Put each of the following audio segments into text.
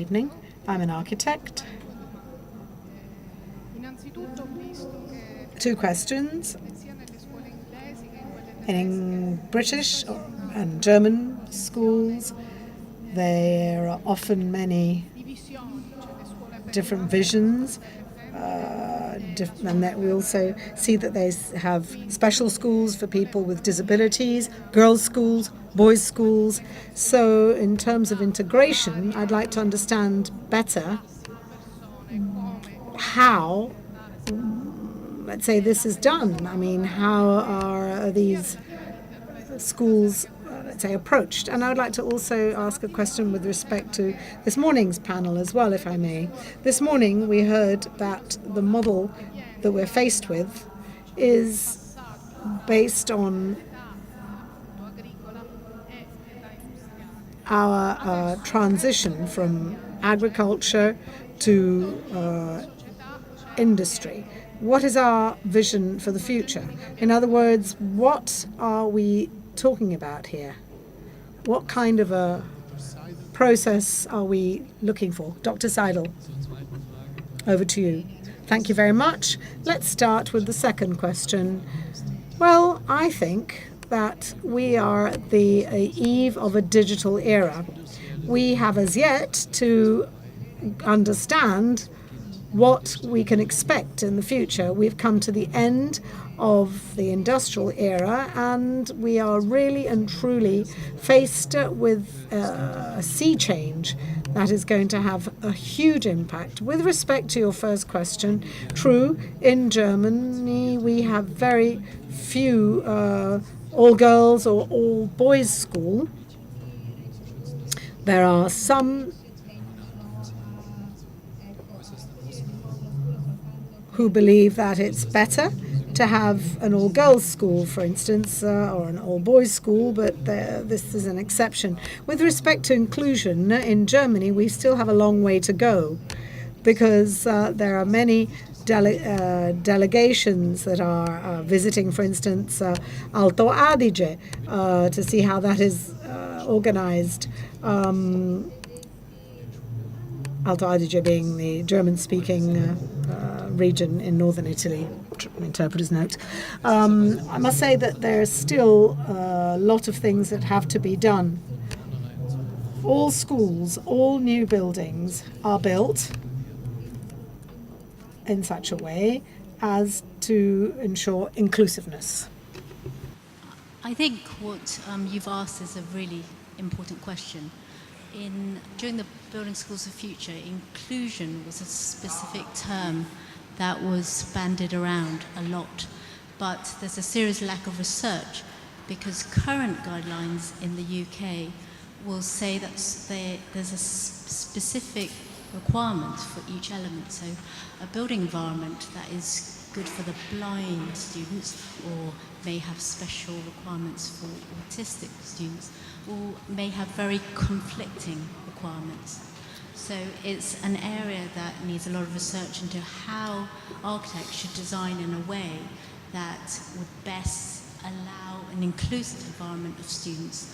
evening. I'm an architect. Two questions. In British and German schools, there are often many different visions, and that we also see that they have special schools for people with disabilities, girls' schools, boys' schools. So in terms of integration, I'd like to understand better how, let's say, this is done. I mean, how are these schools, let's say, approached? And I would like to also ask a question with respect to this morning's panel as well, if I may. This morning we heard that the model that we're faced with is based on our transition from agriculture to industry. What is our vision for the future? In other words, what are we talking about here? What kind of a process are we looking for? Dr. Seydel, over to you. Thank you very much. Let's start with the second question. Well, I think that we are at the eve of a digital era. We have as yet to understand what we can expect in the future. We've come to the end of the industrial era, and we are really and truly faced with a sea change that is going to have a huge impact. With respect to your first question, true, in Germany we have very few all girls or all boys school. There are some who believe that it's better to have an all-girls school, for instance, or an all-boys school, but this is an exception. With respect to inclusion, in Germany, we still have a long way to go because there are many delegations that are visiting, for instance, Alto Adige, to see how that is organized. Alto Adige being the German-speaking region in northern Italy. Interpreter's note. I must say that there's still a lot of things that have to be done. All schools, all new buildings are built in such a way as to ensure inclusiveness. I think what you've asked is a really important question. During the Building Schools of Future, inclusion was a specific term that was bandied around a lot, but there's a serious lack of research because current guidelines in the UK will say that there's a specific requirement for each element. So a building environment that is good for the blind students or may have special requirements for autistic students or may have very conflicting requirements. So it's an area that needs a lot of research into how architects should design in a way that would best allow an inclusive environment of students,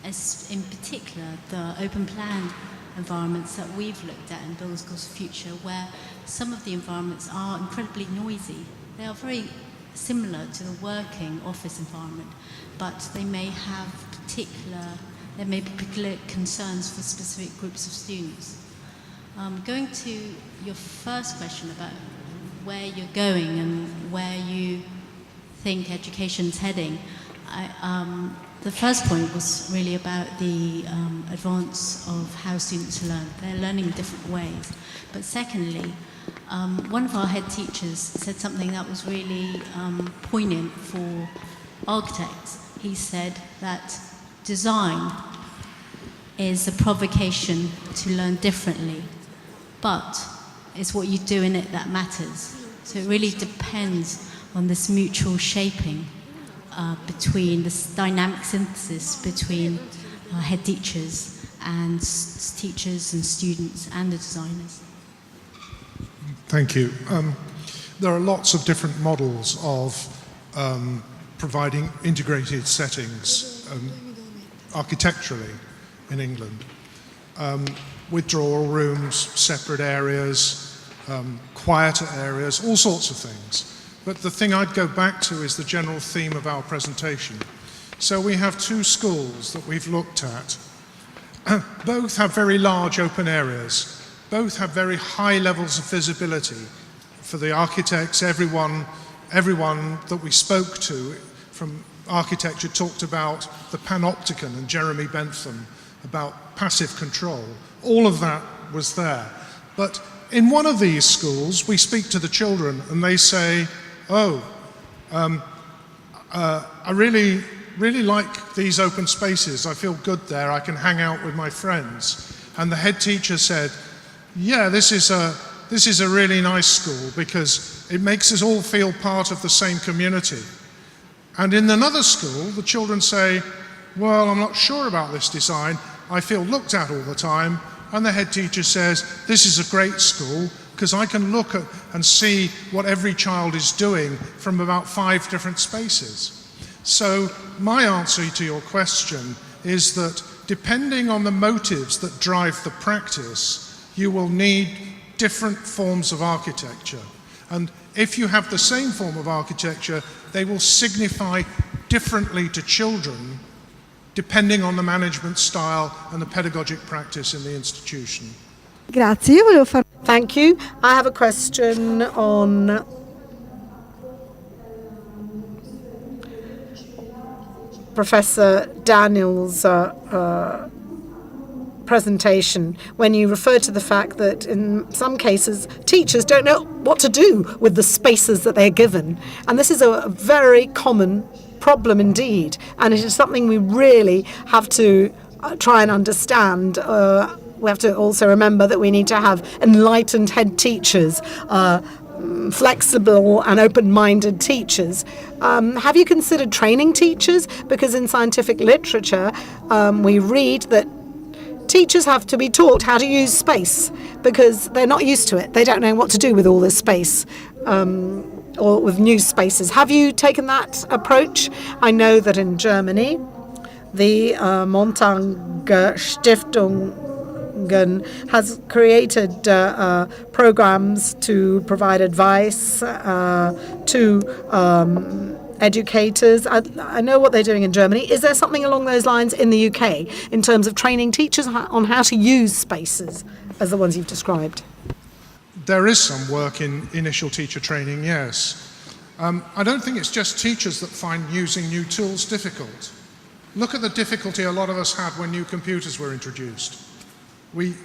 as in particular the open plan environments that we've looked at in Building Schools of Future, where some of the environments are incredibly noisy. They are very similar to the working office environment, but they may have particular concerns for specific groups of students. Going to your first question about where you're going and where you think education's heading, the first point was really about the advance of how students learn. They're learning in different ways. But secondly, one of our head teachers said something that was really poignant for architects. He said that design is a provocation to learn differently, but it's what you do in it that matters. So it really depends on this mutual shaping between this dynamic synthesis between head teachers and teachers and students and the designers. Thank you. There are lots of different models of providing integrated settings architecturally in England. withdrawal rooms, separate areas, quieter areas, all sorts of things. But the thing I'd go back to is the general theme of our presentation. So we have two schools that we've looked at. Both have very large open areas. Both have very high levels of visibility. For the architects, everyone that we spoke to from architecture talked about the panopticon and Jeremy Bentham, about passive control. All of that was there. But in one of these schools, we speak to the children and they say, I really like these open spaces. I feel good there. I can hang out with my friends. And the head teacher said, yeah, this is a really nice school because it makes us all feel part of the same community. And in another school, the children say, well, I'm not sure about this design. I feel looked at all the time. And the head teacher says, this is a great school because I can look at and see what every child is doing from about 5 different spaces. So my answer to your question is that depending on the motives that drive the practice, you will need different forms of architecture. And if you have the same form of architecture, they will signify differently to children depending on the management style and the pedagogic practice in the institution. Grazie, io volevo fare... Thank you. I have a question on Professor Daniel's presentation, when you refer to the fact that in some cases teachers don't know what to do with the spaces that they're given. And this is a very common problem indeed, and it is something we really have to try and understand. We have to also remember that we need to have enlightened head teachers, flexible and open-minded teachers. Have you considered training teachers? Because in scientific literature, we read that teachers have to be taught how to use space because they're not used to it. They don't know what to do with all this space or with new spaces. Have you taken that approach? I know that in Germany, the Montagne Stiftung has created programs to provide advice to educators. I know what they're doing in Germany. Is there something along those lines in the UK in terms of training teachers on how to use spaces as the ones you've described? There is some work in initial teacher training, yes. I don't think it's just teachers that find using new tools difficult. Look at the difficulty a lot of us had when new computers were introduced.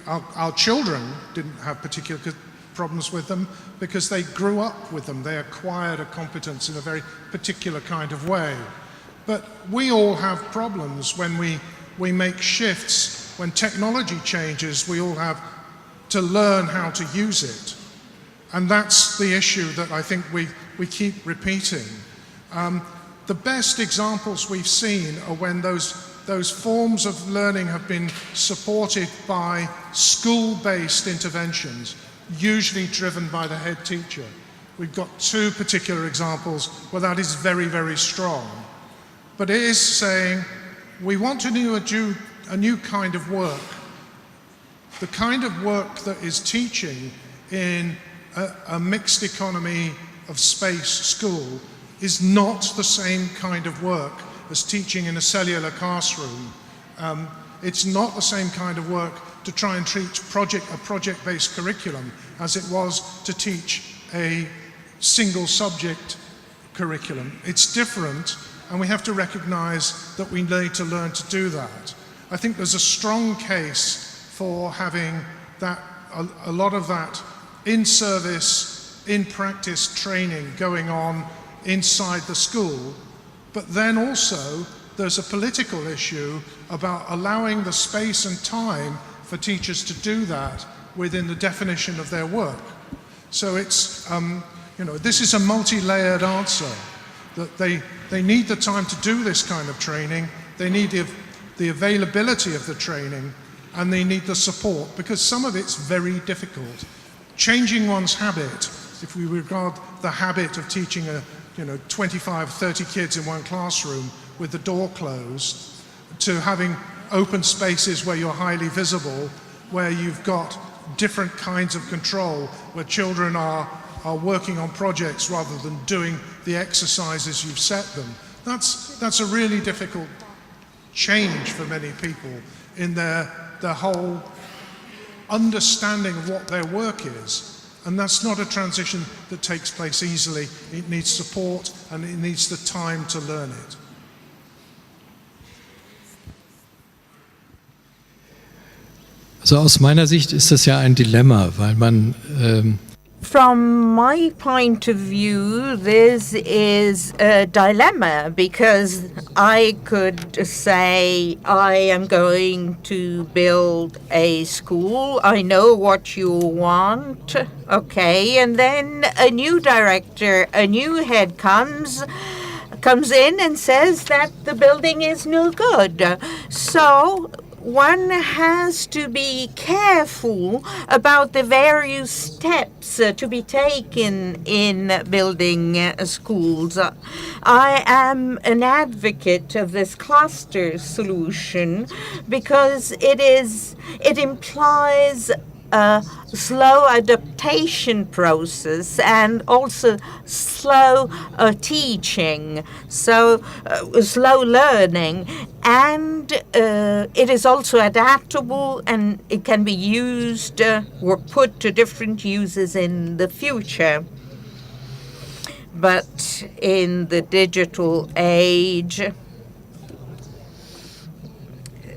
Our children didn't have particular problems with them because they grew up with them. They acquired a competence in a very particular kind of way. But we all have problems when we make shifts. When technology changes, we all have to learn how to use it. And that's the issue that I think we keep repeating. The best examples we've seen are when those forms of learning have been supported by school-based interventions, usually driven by the head teacher. We've got 2 particular examples where that is very, very strong. But it is saying, we want to do a new kind of work. The kind of work that is teaching in a mixed economy of space school is not the same kind of work as teaching in a cellular classroom. It's not the same kind of work to try and teach a project-based curriculum as it was to teach a single subject curriculum. It's different, and we have to recognize that we need to learn to do that. I think there's a strong case for having that, a lot of that in-service, in-practice training going on inside the school. But then also, there's a political issue about allowing the space and time for teachers to do that within the definition of their work. So it's, this is a multi-layered answer, that they need the time to do this kind of training, they need the availability of the training, and they need the support, because some of it's very difficult. Changing one's habit, if we regard the habit of teaching 25, 30 kids in one classroom with the door closed, to having open spaces where you're highly visible, where you've got different kinds of control, where children are working on projects rather than doing the exercises you've set them. That's a really difficult change for many people in their whole understanding of what their work is. And that's not a transition that takes place easily. It needs support and it needs the time to learn it. Also aus meiner Sicht ist das ja ein Dilemma, weil man From my point of view, this is a dilemma because I could say I am going to build a school. I know what you want, okay, and then a new director, a new head comes in and says that the building is no good. So one has to be careful about the various steps to be taken in building schools. I am an advocate of this cluster solution because it implies a slow adaptation process and also slow teaching, so slow learning, and it is also adaptable and it can be used or put to different uses in the future. But in the digital age,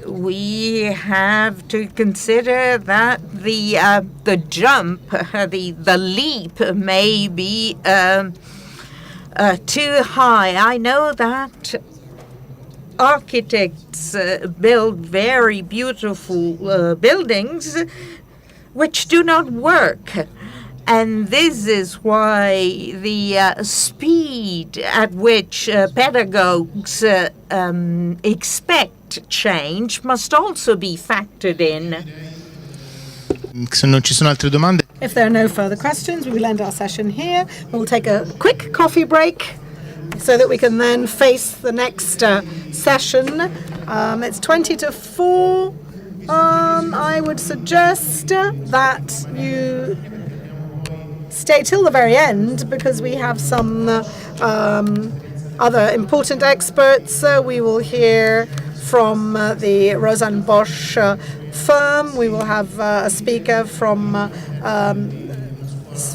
we have to consider that the jump, the leap may be too high. I know that architects build very beautiful buildings which do not work. And this is why the speed at which pedagogues expect change must also be factored in. Se non ci sono altre domande. If there are no further questions, we will end our session here. We'll take a quick coffee break so that we can then face the next session. It's 20 to 4. I would suggest that you stay till the very end because we have some other important experts. We will hear from the Rosanne Bosch firm. We will have a speaker from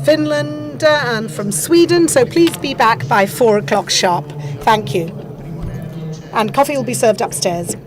Finland and from Sweden. So please be back by 4 o'clock sharp. Thank you. And coffee will be served upstairs.